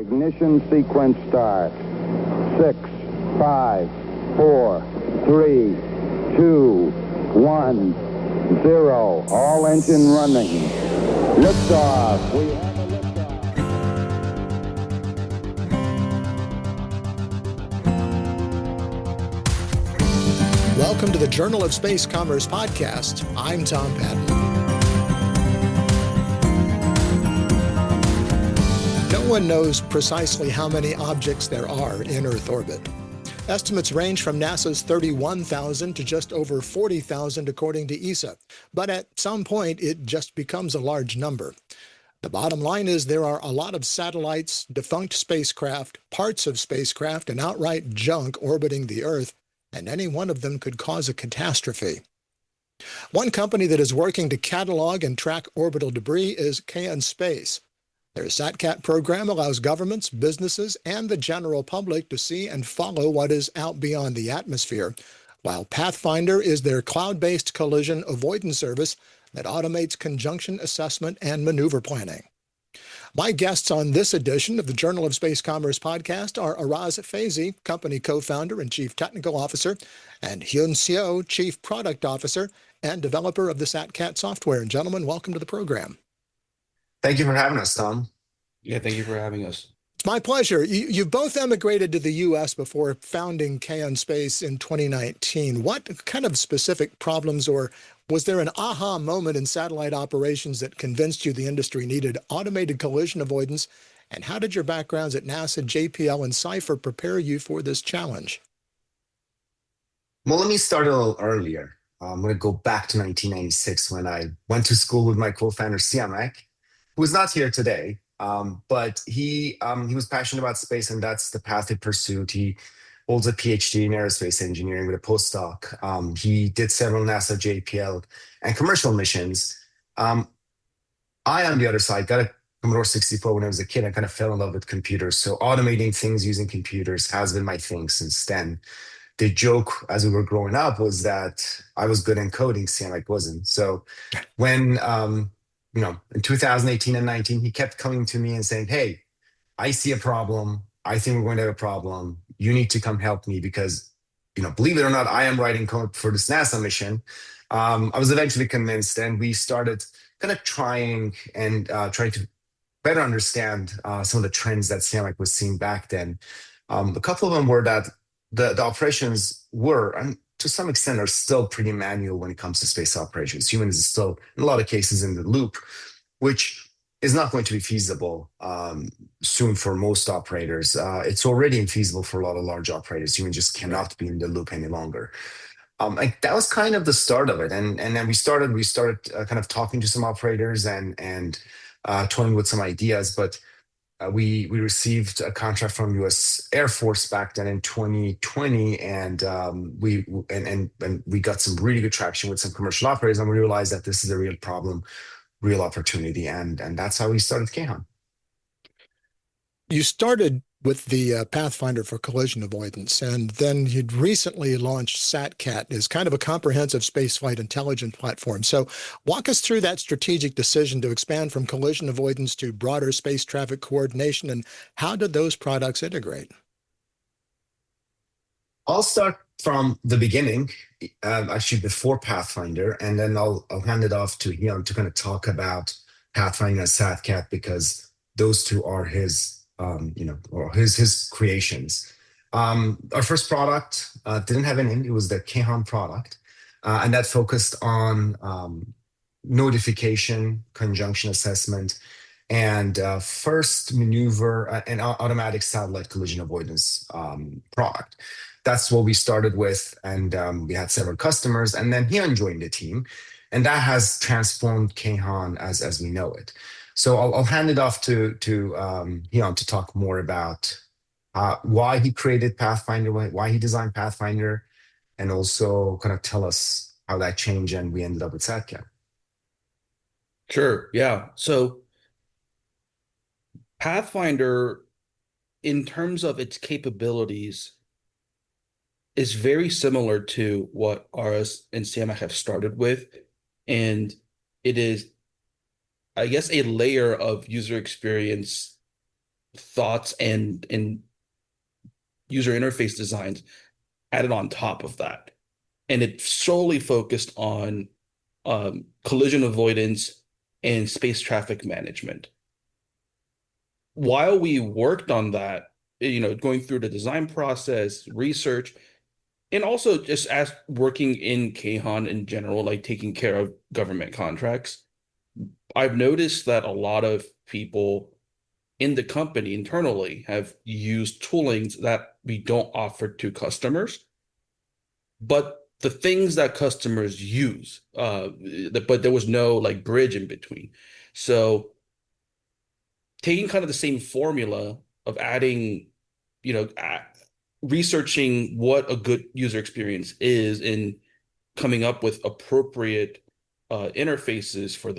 Ignition sequence start. 6, 5, 4, 3, 2, 1, 0. All engine running. Liftoff. We have a liftoff. Welcome to the Journal of Space Commerce podcast. I'm Tom Patton. No one knows precisely how many objects there are in Earth orbit. Estimates range from NASA's 31,000 to just over 40,000 according to ESA. But at some point, it just becomes a large number. The bottom line is there are a lot of satellites, defunct spacecraft, parts of spacecraft, and outright junk orbiting the Earth, and any one of them could cause a catastrophe. One company that is working to catalog and track orbital debris is KN Space. Their SatCat program allows governments, businesses, and the general public to see and follow what is out beyond the atmosphere, while Pathfinder is their cloud-based collision avoidance service that automates conjunction assessment and maneuver planning. My guests on this edition of the Journal of Space Commerce podcast are Araz Feyzi, company co-founder and chief technical officer, and Hyun Seo, chief product officer and developer of the SatCat software. And gentlemen, welcome to the program. Thank you for having us, Tom. Yeah, thank you for having us. It's my pleasure. You both emigrated to the U.S. before founding KN Space in 2019. What kind of specific problems, or was there an aha moment in satellite operations that convinced you the industry needed automated collision avoidance? And how did your backgrounds at NASA, JPL, and Cypher prepare you for this challenge? Well, let me start a little earlier. I'm going to go back to 1996 when I went to school with my co-founder, Siamak, who is not here today. But he was passionate about space, and that's the path he pursued. He holds a PhD in aerospace engineering with a postdoc. He did several NASA, JPL, and commercial missions. I, on the other side, got a Commodore 64 when I was a kid. I kind of fell in love with computers. So automating things using computers has been my thing since then. The joke as we were growing up was that I was good in coding, Siamak wasn't. So when in 2018 and 19, he kept coming to me and saying, hey, I see a problem. I think we're going to have a problem. You need to come help me because, believe it or not, I am writing code for this NASA mission. I was eventually convinced, and we started kind of trying to better understand some of the trends that Siamak was seeing back then. A couple of them were that the operations were, and to some extent are still pretty manual when it comes to space operations. Humans are still, in a lot of cases, in the loop, which is not going to be feasible soon for most operators. It's already infeasible for a lot of large operators. Humans just cannot be in the loop any longer. And that was kind of the start of it. And then we started kind of talking to some operators and toying with some ideas. But we received a contract from U.S. Air Force back then in 2020, and we got some really good traction with some commercial operators, and we realized that this is a real problem, real opportunity, and that's how we started KHON. You started with the Pathfinder for collision avoidance, and then you'd recently launched SatCat as kind of a comprehensive spaceflight intelligence platform. So walk us through that strategic decision to expand from collision avoidance to broader space traffic coordination, and how did those products integrate? I'll start from the beginning, actually before Pathfinder, and then I'll hand it off to Hyun to kind of talk about Pathfinder and SatCat, because those two are his or his creations. Our first product didn't have a name. It was the KHON product, and that focused on notification, conjunction assessment, and first maneuver and automatic satellite collision avoidance product. That's what we started with, and we had several customers, and then Hyun joined the team, and that has transformed KHON as we know it. So I'll hand it off to Hyun to talk more about why he created Pathfinder, why he designed Pathfinder, and also kind of tell us how that changed and we ended up with SatCat. Sure, yeah. So Pathfinder, in terms of its capabilities, is very similar to what Araz and Siamak have started with, and it is, I guess, a layer of user experience thoughts and user interface designs added on top of that. And it solely focused on collision avoidance and space traffic management. While we worked on that, going through the design process, research, and also just as working in Khan in general, like taking care of government contracts, I've noticed that a lot of people in the company internally have used toolings that we don't offer to customers, but the things that customers use, but there was no like bridge in between. So taking kind of the same formula of adding, researching what a good user experience is and coming up with appropriate interfaces for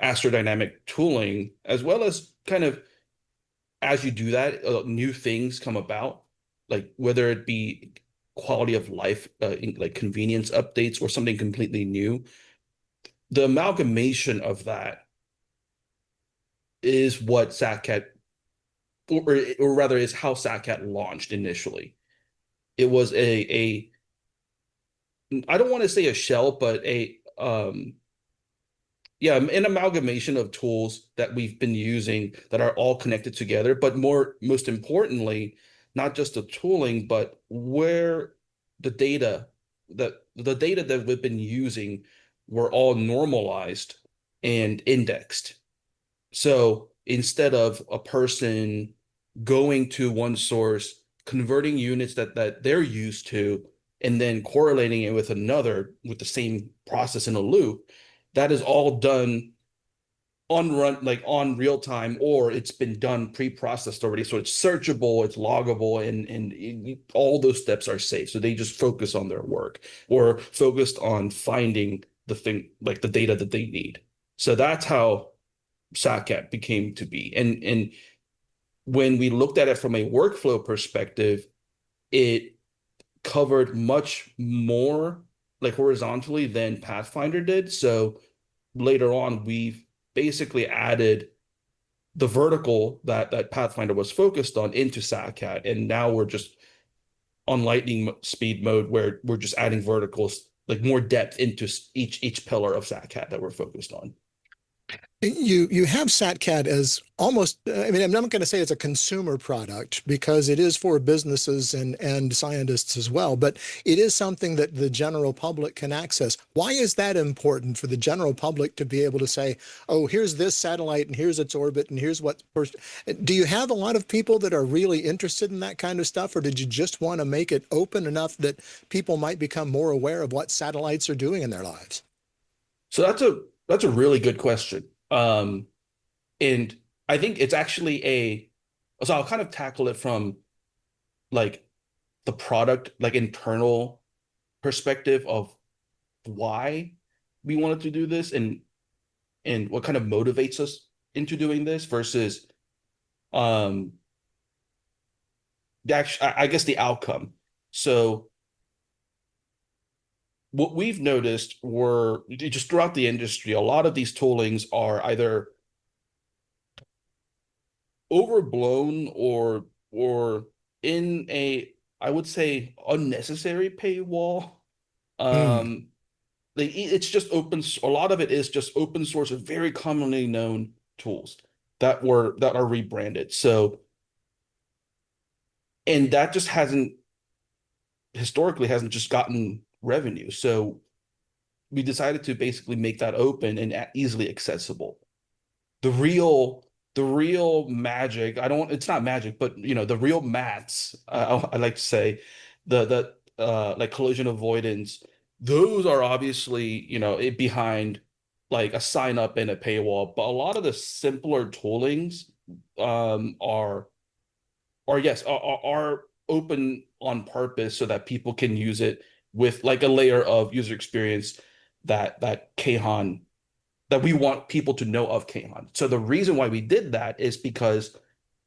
astrodynamic tooling, as well as kind of as you do that, new things come about, like whether it be quality of life, like convenience updates or something completely new. The amalgamation of that is what SatCat, or rather, is how SatCat launched initially. It was a I don't want to say a shell, but an amalgamation of tools that we've been using that are all connected together, but most importantly, not just the tooling, but where the data that we've been using were all normalized and indexed. So instead of a person going to one source, converting units that they're used to, and then correlating it with another with the same process in a loop, that is all done on real time, or it's been done pre-processed already. So it's searchable, it's loggable, and all those steps are safe. So they just focus on their work or focused on finding the thing, like the data that they need. So that's how SatCat became to be. And when we looked at it from a workflow perspective, it covered much more like horizontally than Pathfinder did. So later on, we've basically added the vertical that Pathfinder was focused on into SatCat, and now we're just on lightning speed mode where we're just adding verticals, like more depth into each pillar of SatCat that we're focused on. You have SatCat as almost, I mean, I'm not going to say it's a consumer product because it is for businesses and scientists as well, but it is something that the general public can access. Why is that important for the general public to be able to say, oh, here's this satellite and here's its orbit and here's what? Do you have a lot of people that are really interested in that kind of stuff, or did you just want to make it open enough that people might become more aware of what satellites are doing in their lives? So that's a really good question. And I think it's actually so I'll kind of tackle it from like the product, like internal perspective of why we wanted to do this and what kind of motivates us into doing this versus um I guess the outcome. So what we've noticed were just throughout the industry, a lot of these toolings are either overblown or in a, I would say, unnecessary paywall. Hmm. Um, it's just a lot of it is just open source of very commonly known tools that are rebranded. So, and that just hasn't historically hasn't just gotten revenue. So we decided to basically make that open and easily accessible. The real the real magic, I don't it's not magic, but the real mats, I like to say, the like collision avoidance, those are obviously, it behind like a sign up and a paywall, but a lot of the simpler toolings are or yes, are open on purpose so that people can use it with like a layer of user experience that Khan, that we want people to know of Khan. So the reason why we did that is because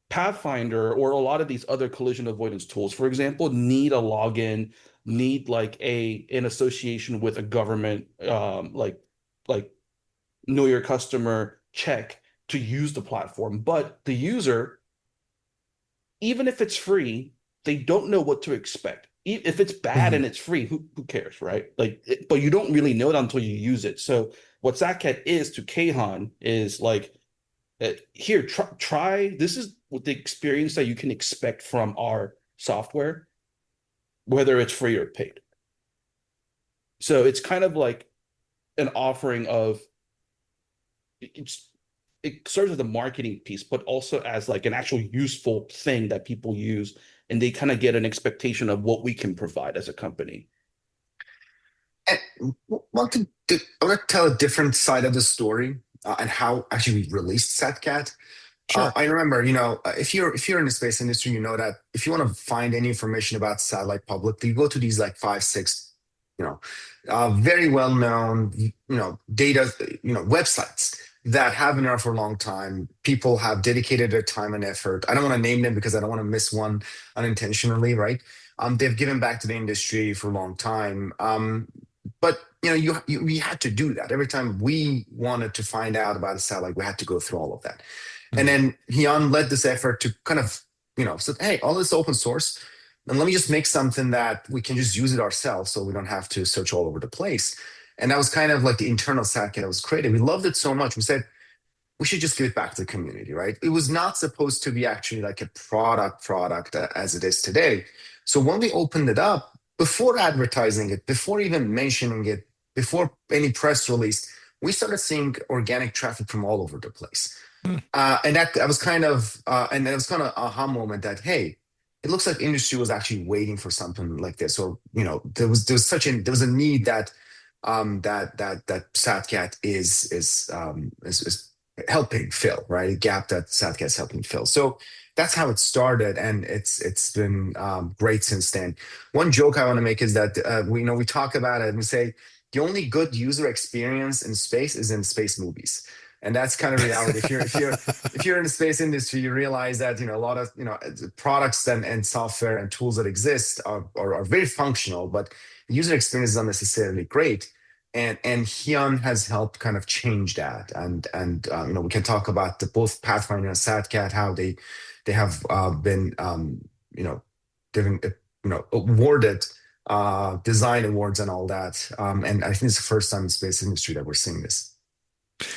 Pathfinder or a lot of these other collision avoidance tools, for example, need a login, need like an association with a government, like know your customer check to use the platform. But the user even if it's free, they don't know what to expect. If it's bad and it's free, who cares, right? Like, but you don't really know it until you use it. So what SatCat is to Kahan is like, here, try. This is what the experience that you can expect from our software, whether it's free or paid. So it's kind of like an offering of it serves as a marketing piece, but also as like an actual useful thing that people use, and they kind of get an expectation of what we can provide as a company. And I want to tell a different side of the story and how actually we released SatCat. Sure. I remember, if you're in the space industry, you know that if you want to find any information about satellite publicly, you go to these like 5, 6, very well known, data, websites that have been around for a long time. People have dedicated their time and effort. I don't want to name them because I don't want to miss one unintentionally, right? They've given back to the industry for a long time. But we had to do that every time we wanted to find out about a satellite. We had to go through all of that. And then Hyun led this effort to kind of, said, hey, all this open source, and let me just make something that we can just use it ourselves so we don't have to search all over the place. And that was kind of like the internal SatCat that was created. We loved it so much. We said, we should just give it back to the community, right? It was not supposed to be actually like a product as it is today. So when we opened it up, before advertising it, before even mentioning it, before any press release, we started seeing organic traffic from all over the place. And that was kind of, and it was kind of aha moment that, hey, it looks like industry was actually waiting for something like this, or there was a need that that SatCat is helping fill, right? A gap that SatCat is helping fill. So that's how it started, and it's been great since then. One joke I want to make is that we talk about it and we say the only good user experience in space is in space movies. And that's kind of reality. If you're in the space industry, you realize that a lot of products and software and tools that exist are very functional, but the user experience is not necessarily great. And Hyun has helped kind of change that. And we can talk about both Pathfinder and SatCat, how they have been they've been awarded design awards and all that. And I think it's the first time in the space industry that we're seeing this.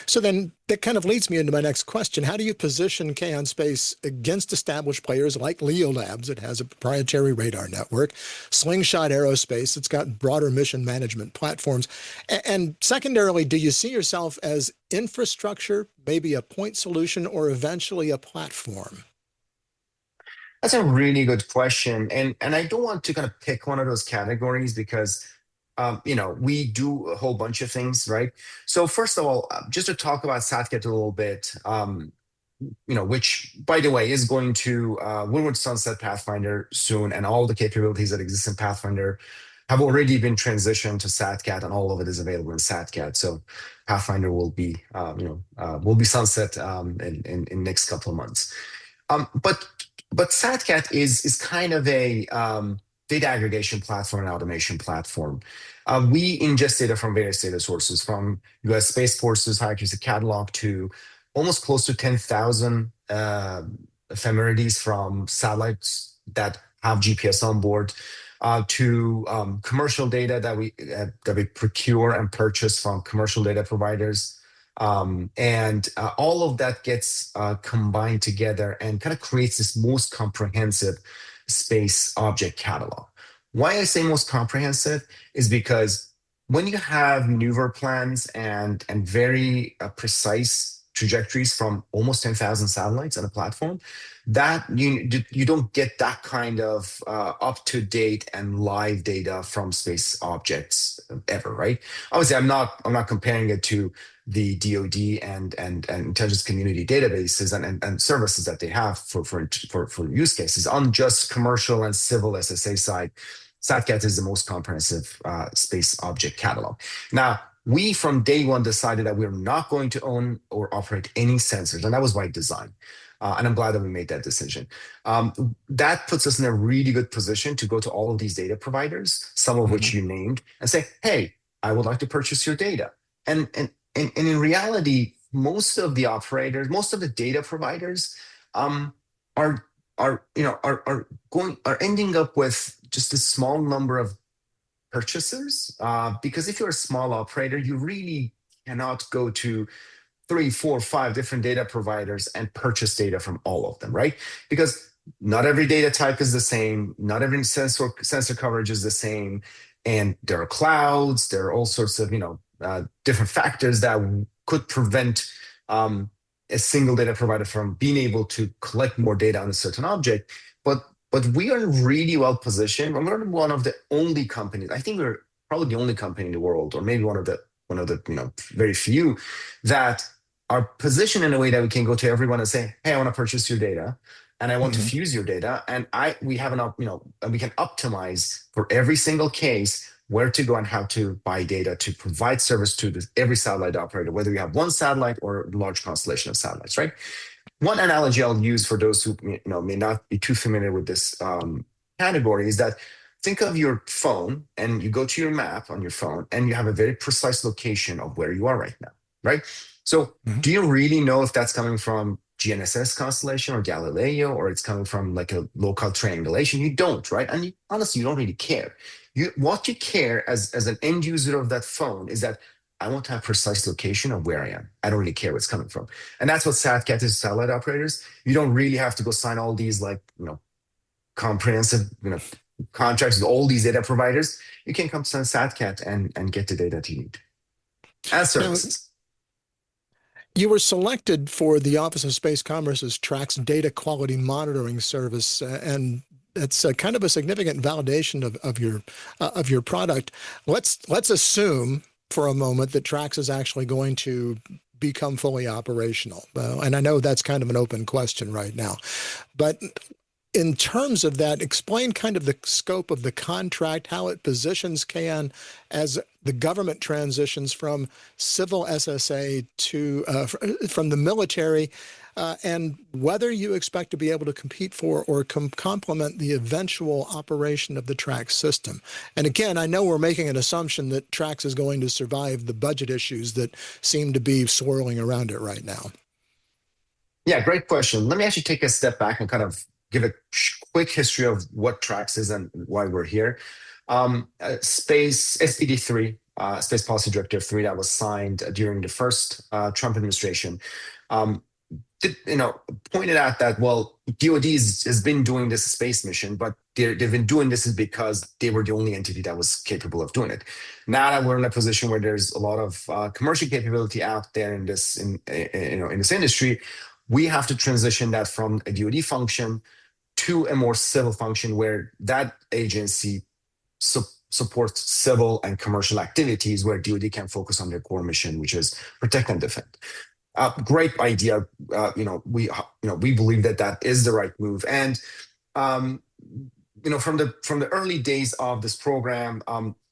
So then that kind of leads me into my next question. How do you position Kaon Space against established players like Leo Labs? It has a proprietary radar network, Slingshot Aerospace. It's got broader mission management platforms. And secondarily, do you see yourself as infrastructure, maybe a point solution, or eventually a platform? That's a really good question. And I don't want to kind of pick one of those categories because we do a whole bunch of things, right? So first of all, just to talk about SatCat a little bit, which, by the way, is going to we would sunset Pathfinder soon, and all the capabilities that exist in Pathfinder have already been transitioned to SatCat, and all of it is available in SatCat. So Pathfinder will be sunset in next couple of months. But SatCat is kind of a data aggregation platform and automation platform. We ingest data from various data sources, from U.S. Space Force's high accuracy catalog to almost close to 10,000 ephemerides from satellites that have GPS on board, to commercial data that we procure and purchase from commercial data providers. And all of that gets combined together and kind of creates this most comprehensive space object catalog. Why I say most comprehensive is because when you have maneuver plans and very precise trajectories from almost 10,000 satellites on a platform, that you don't get that kind of up-to-date and live data from space objects ever, right? Obviously, I'm not comparing it to the DoD and intelligence community databases and services that they have for use cases. On just commercial and civil SSA side, SatCat is the most comprehensive space object catalog. Now, we from day one decided that we're not going to own or operate any sensors, and that was by design. And I'm glad that we made that decision. That puts us in a really good position to go to all of these data providers, some of which you named, and say, hey, I would like to purchase your data. And in reality, most of the operators, most of the data providers are are ending up with just a small number of purchasers, because if you're a small operator, you really cannot go to three, four, five different data providers and purchase data from all of them, right? Because not every data type is the same, not every sensor coverage is the same, and there are clouds, there are all sorts of different factors that could prevent a single data provider from being able to collect more data on a certain object. But we are really well positioned. We're one of the only companies. I think we're probably the only company in the world, or maybe one of the very few, that are positioned in a way that we can go to everyone and say, "Hey, I want to purchase your data, and I want to fuse your data, and we have and we can optimize for every single case where to go and how to buy data to provide service to every satellite operator, whether you have one satellite or a large constellation of satellites, right?" One analogy I'll use for those who may not be too familiar with this category is that think of your phone, and you go to your map on your phone and you have a very precise location of where you are right now, right? So do you really know if that's coming from GNSS constellation or Galileo, or it's coming from like a local triangulation? You don't, right? And honestly, you don't really care. What you care as an end user of that phone is that I want to have precise location of where I am. I don't really care where it's coming from. And that's what SatCat is to satellite operators. You don't really have to go sign all these comprehensive contracts with all these data providers. You can come to SatCat and get the data that you need as services. Now, you were selected for the Office of Space Commerce's TRAC's data quality monitoring service, and it's kind of a significant validation of your product. Let's assume for a moment that TRAX is actually going to become fully operational. And I know that's kind of an open question right now. But in terms of that, explain kind of the scope of the contract, how it positions CAN as the government transitions from civil SSA to from the military, and whether you expect to be able to compete for or complement the eventual operation of the TRAX system. And again, I know we're making an assumption that TRAX is going to survive the budget issues that seem to be swirling around it right now. Yeah, great question. Let me actually take a step back and kind of give a quick history of what TRAX is and why we're here. Space SPD3, Space Policy Directive 3, that was signed during the first Trump administration, pointed out that, well, DoD has been doing this space mission, but they've been doing this is because they were the only entity that was capable of doing it. Now that we're in a position where there's a lot of commercial capability out there in this industry, we have to transition that from a DoD function to a more civil function where that agency supports civil and commercial activities, where DoD can focus on their core mission, which is protect and defend. Great idea. We believe that is the right move. And from the early days of this program,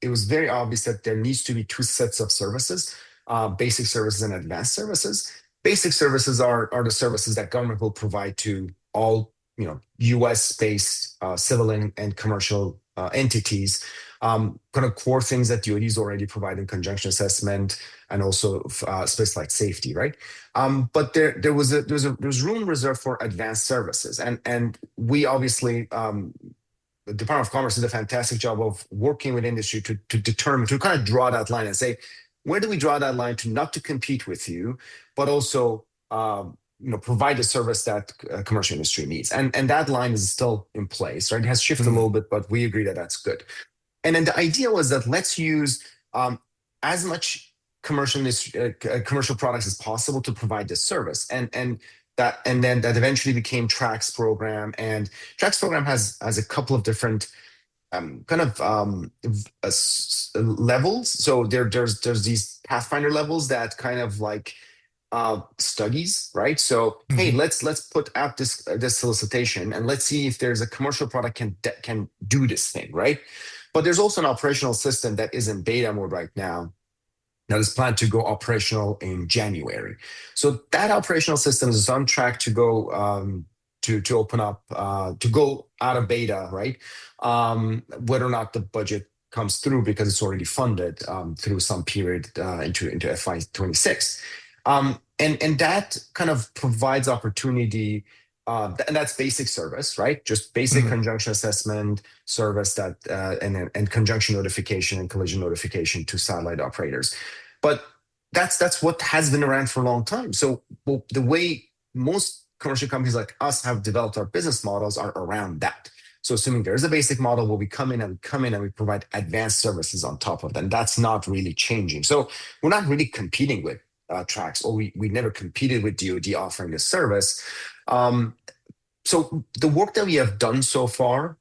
it was very obvious that there needs to be two sets of services: basic services and advanced services. Basic services are the services that government will provide to all U.S.-based civil and commercial entities. Kind of core things that DoD is already providing: conjunction assessment and also space flight safety, right? But there was room reserved for advanced services, and we obviously the Department of Commerce did a fantastic job of working with industry to determine, to kind of draw that line and say, where do we draw that line to not to compete with you, but also provide the service that commercial industry needs, and that line is still in place, right? It has shifted a little bit, but we agree that that's good. And then the idea was that let's use as much commercial products as possible to provide this service, and then that eventually became TRAX program. And TRAX program has a couple of different levels. So there's these Pathfinder levels that kind of like studies, right? So hey, let's put out this solicitation and let's see if there's a commercial product can do this thing, right? But there's also an operational system that is in beta mode right now that is planned to go operational in January. So that operational system is on track to go to open up, to go out of beta, right? Whether or not the budget comes through, because it's already funded through some period into FY26. And that kind of provides opportunity and that's basic service, right? Just basic conjunction assessment service that and conjunction notification and collision notification to satellite operators. But that's what has been around for a long time. So the way most commercial companies like us have developed our business models are around that. So assuming there's a basic model where we come in and we provide advanced services on top of that. And that's not really changing. So we're not really competing with Trax, or we never competed with DoD offering this service. So the work that we have done so far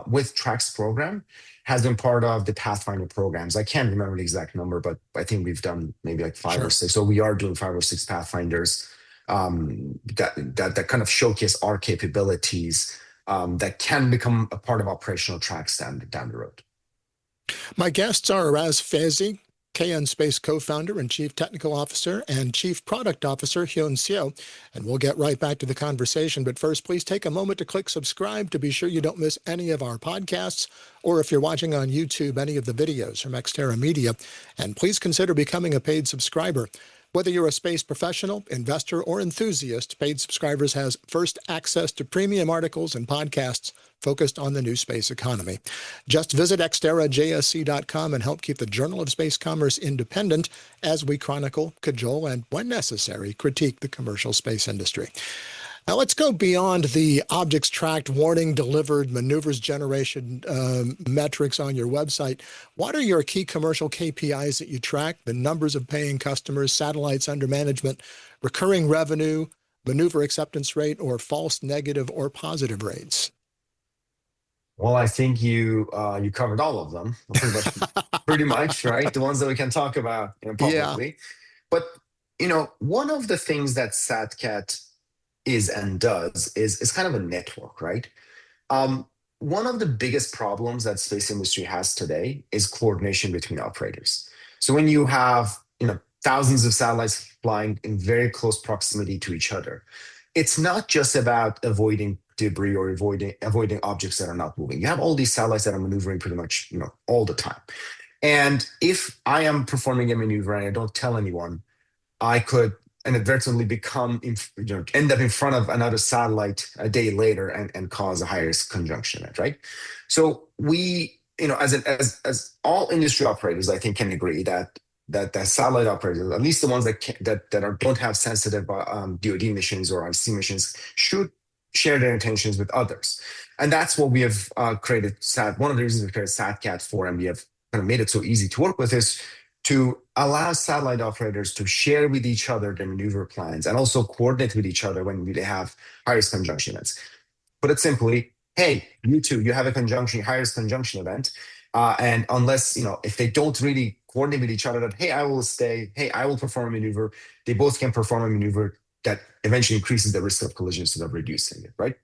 with Trax program has been part of the Pathfinder programs. I can't remember the exact number, but I think we've done maybe like five or six. So we are doing 5 or 6 Pathfinders that kind of showcase our capabilities that can become a part of operational Trax down the road. My guests are Araz Feyzi, KN Space co-founder and chief technical officer, and chief product officer Hyun Seo. And we'll get right back to the conversation. But first, please take a moment to click subscribe to be sure you don't miss any of our podcasts, or if you're watching on YouTube, any of the videos from Xterra Media. And please consider becoming a paid subscriber. Whether you're a space professional, investor, or enthusiast, Paid Subscribers has first access to premium articles and podcasts focused on the new space economy. Just visit xterrajsc.com and help keep the Journal of Space Commerce independent as we chronicle, cajole, and, when necessary, critique the commercial space industry. Now let's go beyond the objects tracked, warning delivered, maneuvers generation metrics on your website. What are your key commercial KPIs that you track? The numbers of paying customers, satellites under management, recurring revenue, maneuver acceptance rate, or false negative or positive rates? Well, I think you covered all of them pretty much, right? The ones that we can talk about publicly. Yeah. But one of the things that SatCat is and does is kind of a network, right? One of the biggest problems that space industry has today is coordination between operators. So when you have thousands of satellites flying in very close proximity to each other, it's not just about avoiding debris or avoiding objects that are not moving. You have all these satellites that are maneuvering pretty much all the time. And if I am performing a maneuver and I don't tell anyone, I could inadvertently end up in front of another satellite a day later and cause a high risk conjunction event, right? So we, as all industry operators, I think can agree that satellite operators, at least the ones that don't have sensitive DoD missions or IC missions, should share their intentions with others. And that's what we have created. One of the reasons we created SatCat for, and we have kind of made it so easy to work with, is to allow satellite operators to share with each other their maneuver plans and also coordinate with each other when they have high-risk conjunction events. Put it simply, hey, you two, you have a high-risk conjunction event, and unless, if they don't really coordinate with each other that, hey, I will stay, hey, I will perform a maneuver, they both can perform a maneuver that eventually increases the risk of collision instead of reducing it, right?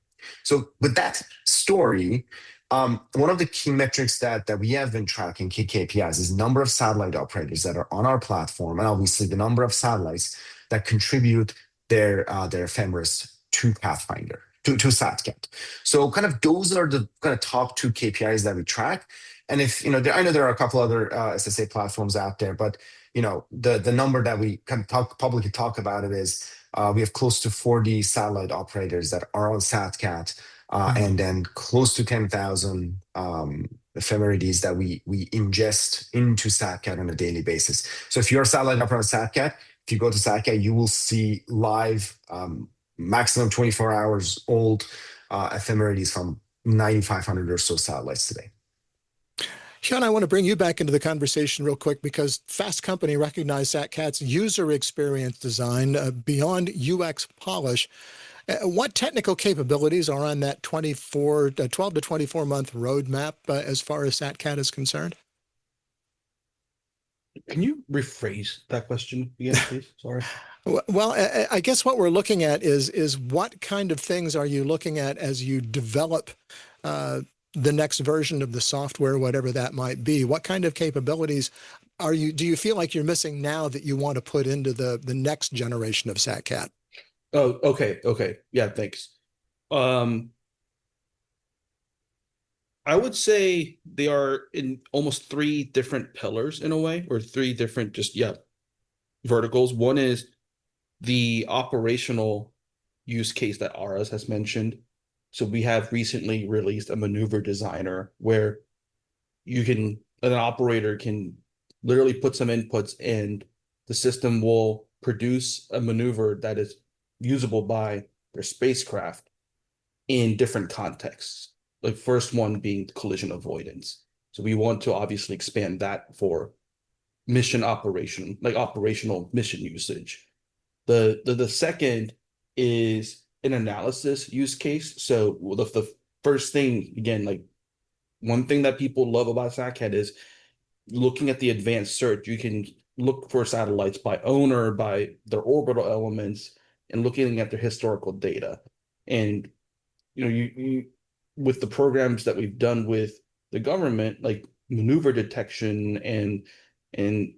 So with that story, one of the key metrics that we have been tracking, key KPIs, is number of satellite operators that are on our platform, and obviously the number of satellites that contribute their ephemeris to Pathfinder, to SatCat. So kind of those are the kind of top 2 KPIs that we track. And if, I know there are a couple other SSA platforms out there, but the number that we can publicly talk about it is we have close to 40 satellite operators that are on SatCat. And then close to 10,000 ephemerides that we ingest into SatCat on a daily basis. So if you're a satellite operator on SatCat, if you go to SatCat, you will see live, maximum 24 hours old ephemerides from 9,500 or so satellites today. Hyun, I want to bring you back into the conversation real quick because Fast Company recognized SatCat's user experience design beyond UX polish. What technical capabilities are on that 12 to 24 month roadmap as far as SatCat is concerned? Can you rephrase that question again, please? Sorry. Well, I guess what we're looking at is what kind of things are you looking at as you develop the next version of the software, whatever that might be? What kind of capabilities do you feel like you're missing now that you want to put into the next generation of SatCat? Oh, okay. Yeah, thanks. I would say they are in almost 3 different pillars in a way, or 3 different verticals. One is the operational use case that Araz has mentioned. So we have recently released a maneuver designer where an operator can literally put some inputs and the system will produce a maneuver that is usable by their spacecraft in different contexts. The first one being collision avoidance. So we want to obviously expand that for mission operation, like operational mission usage. The second is an analysis use case. So the first thing, again, like one thing that people love about SatCat is looking at the advanced search. You can look for satellites by owner, by their orbital elements, and looking at their historical data. And you with the programs that we've done with the government, like maneuver detection and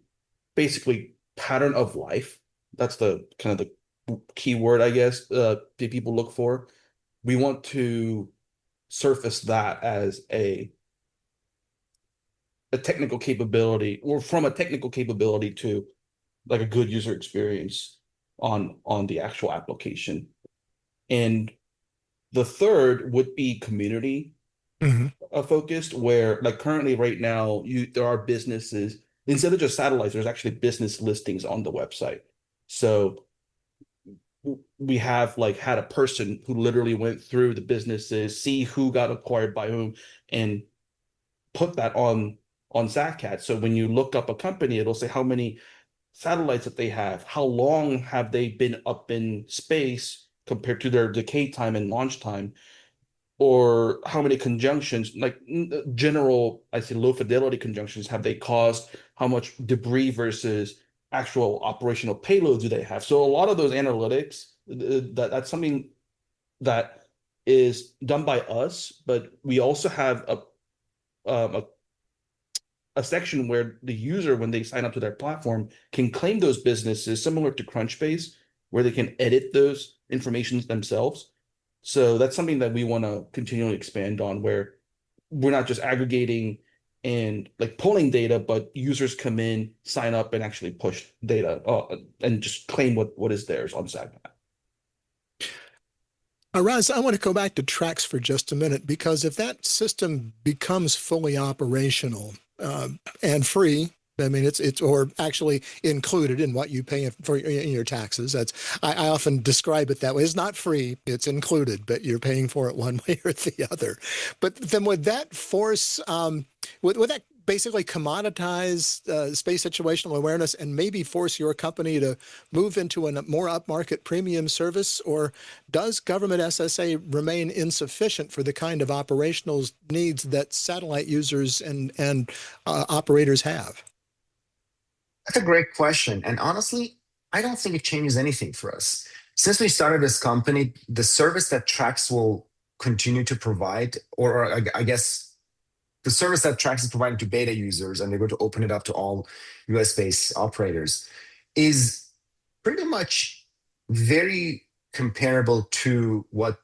basically pattern of life. That's the kind of the key word, I guess, that people look for. We want to surface that as a technical capability, or from a technical capability to like a good user experience on the actual application. And the third would be community focused, where like currently right now there are businesses, instead of just satellites, there's actually business listings on the website. So we have like had a person who literally went through the businesses, see who got acquired by whom, and put that on SatCat. So when you look up a company, it'll say how many satellites that they have, how long have they been up in space compared to their decay time and launch time, or how many conjunctions, like general, I say low fidelity conjunctions, have they caused, how much debris versus actual operational payloads do they have. So a lot of those analytics, that's something that is done by us, but we also have a a section where the user, when they sign up to their platform, can claim those businesses similar to Crunchbase, where they can edit those informations themselves. So that's something that we want to continually expand on, where we're not just aggregating and like pulling data, but users come in, sign up, and actually push data and just claim what is theirs on SatCat. Araz, I want to go back to tracks for just a minute, because if that system becomes fully operational and free, I mean, it's or actually included in what you pay for in your taxes. I often describe it that way. It's not free; it's included, but you're paying for it one way or the other. But then would that force would that basically commoditize space situational awareness and maybe force your company to move into a more upmarket premium service? Or does government SSA remain insufficient for the kind of operational needs that satellite users and operators have? That's a great question. And honestly, I don't think it changes anything for us. Since we started this company, the service that Trax will continue to provide, or I guess the service that Trax is providing to beta users, and they're going to open it up to all US-based operators, is pretty much very comparable to what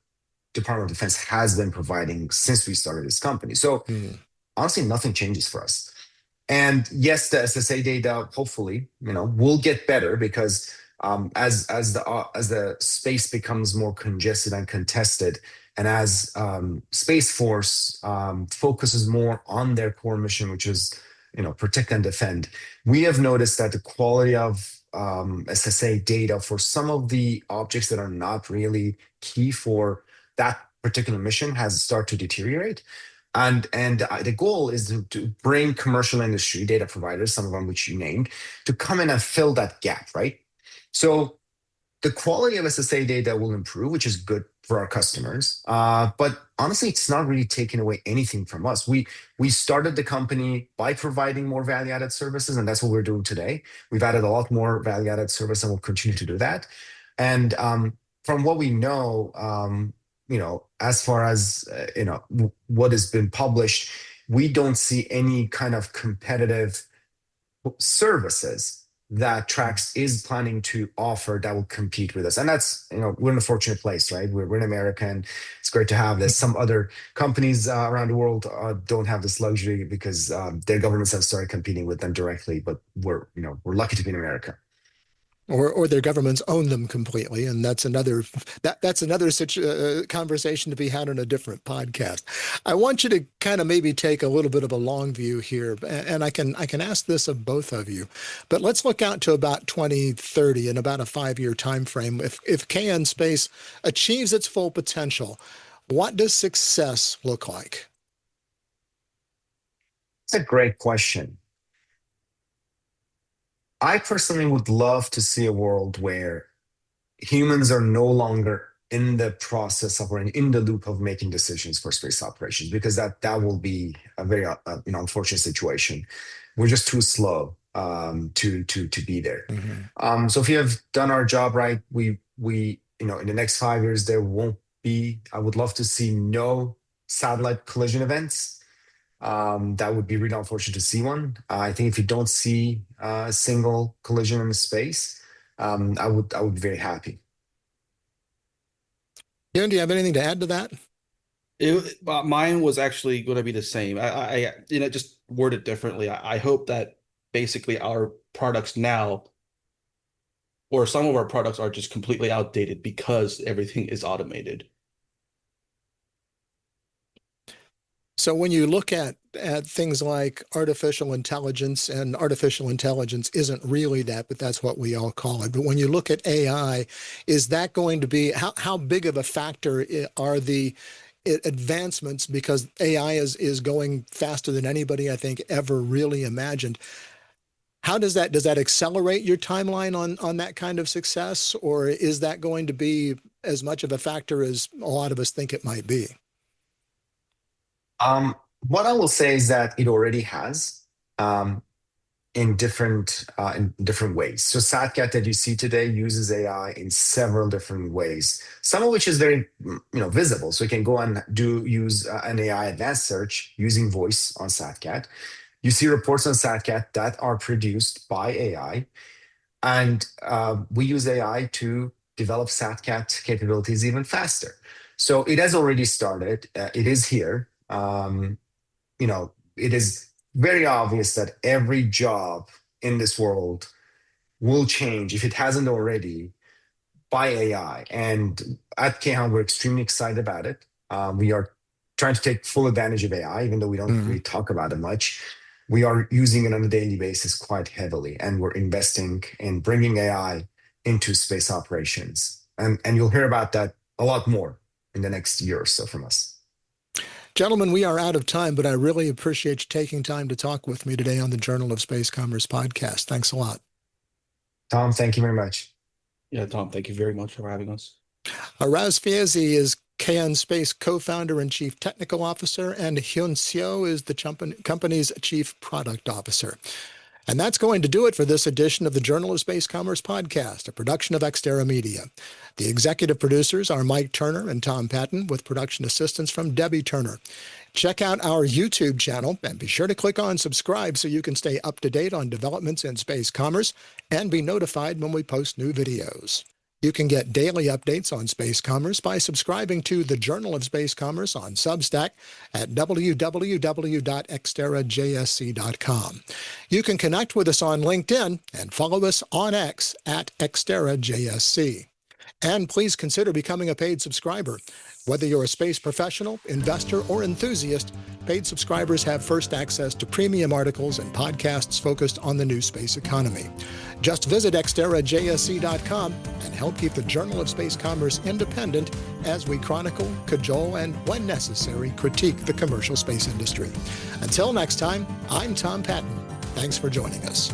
Department of Defense has been providing since we started this company. So honestly, nothing changes for us. And yes, the SSA data hopefully, will get better, because as the space becomes more congested and contested, and as Space Force focuses more on their core mission, which is protect and defend, we have noticed that the quality of SSA data for some of the objects that are not really key for that particular mission has started to deteriorate. And the goal is to bring commercial industry data providers, some of them which you named, to come in and fill that gap, right? So the quality of SSA data will improve, which is good for our customers. But honestly, it's not really taking away anything from us. We started the company by providing more value-added services, and that's what we're doing today. We've added a lot more value-added service, and we'll continue to do that. And from what we know, as far as what has been published, we don't see any kind of competitive services that Trax is planning to offer that will compete with us. And that's, we're in a fortunate place, right? We're in America, and it's great to have this. Some other companies around the world don't have this luxury, because their governments have started competing with them directly. But we're lucky to be in America. Or their governments own them completely, and that's another conversation to be had on a different podcast. I want you to kind of maybe take a little bit of a long view here, and I can ask this of both of you, but let's look out to about 2030 in about a 5-year time frame. If KN Space achieves its full potential, what does success look like? It's a great question. I personally would love to see a world where humans are no longer in the process of or in the loop of making decisions for space operations, because that will be a very unfortunate situation. We're just too slow to be there. Mm-hmm. So if we have done our job right, we in the next 5 years there won't be. I would love to see no satellite collision events. That would be really unfortunate to see one. I think if you don't see a single collision in space, I would be very happy. Ian, do you have anything to add to that? Mine was actually going to be the same. I just word it differently. I hope that basically our products now, or some of our products, are just completely outdated because everything is automated. So when you look at things like artificial intelligence, and artificial intelligence isn't really that, but that's what we all call it. But when you look at AI, is that going to be, how big of a factor are the advancements? Because AI is going faster than anybody, I think, ever really imagined. How does that accelerate your timeline on that kind of success? Or is that going to be as much of a factor as a lot of us think it might be? What I will say is that it already has, in different ways. So SatCat that you see today uses AI in several different ways. Some of which is very visible. So you can go and use an AI advanced search using voice on SatCat. You see reports on SatCat that are produced by AI, and we use AI to develop SatCat capabilities even faster. So it has already started. It is here. It is very obvious that every job in this world will change, if it hasn't already, by AI. And at KHON, we're extremely excited about it. We are trying to take full advantage of AI, even though we don't really talk about it much. We are using it on a daily basis quite heavily, and we're investing in bringing AI into space operations. And you'll hear about that a lot more in the next year or so from us. Gentlemen, we are out of time, but I really appreciate you taking time to talk with me today on the Journal of Space Commerce podcast. Thanks a lot. Tom, thank you very much. Yeah, Tom, thank you very much for having us. Araz Feyzi is KN Space co-founder and chief technical officer, and Hyun Seo is the company's chief product officer. And that's going to do it for this edition of the Journal of Space Commerce podcast, a production of Xterra Media. The executive producers are Mike Turner and Tom Patton, with production assistance from Debbie Turner. Check out our YouTube channel and be sure to click on subscribe so you can stay up to date on developments in space commerce and be notified when we post new videos. You can get daily updates on space commerce by subscribing to the Journal of Space Commerce on Substack at www.xterrajsc.com. You can connect with us on LinkedIn and follow us on X at XterraJSC. And please consider becoming a paid subscriber. Whether you're a space professional, investor, or enthusiast, paid subscribers have first access to premium articles and podcasts focused on the new space economy. Just visit XterraJSC.com and help keep the Journal of Space Commerce independent as we chronicle, cajole, and, when necessary, critique the commercial space industry. Until next time, I'm Tom Patton. Thanks for joining us.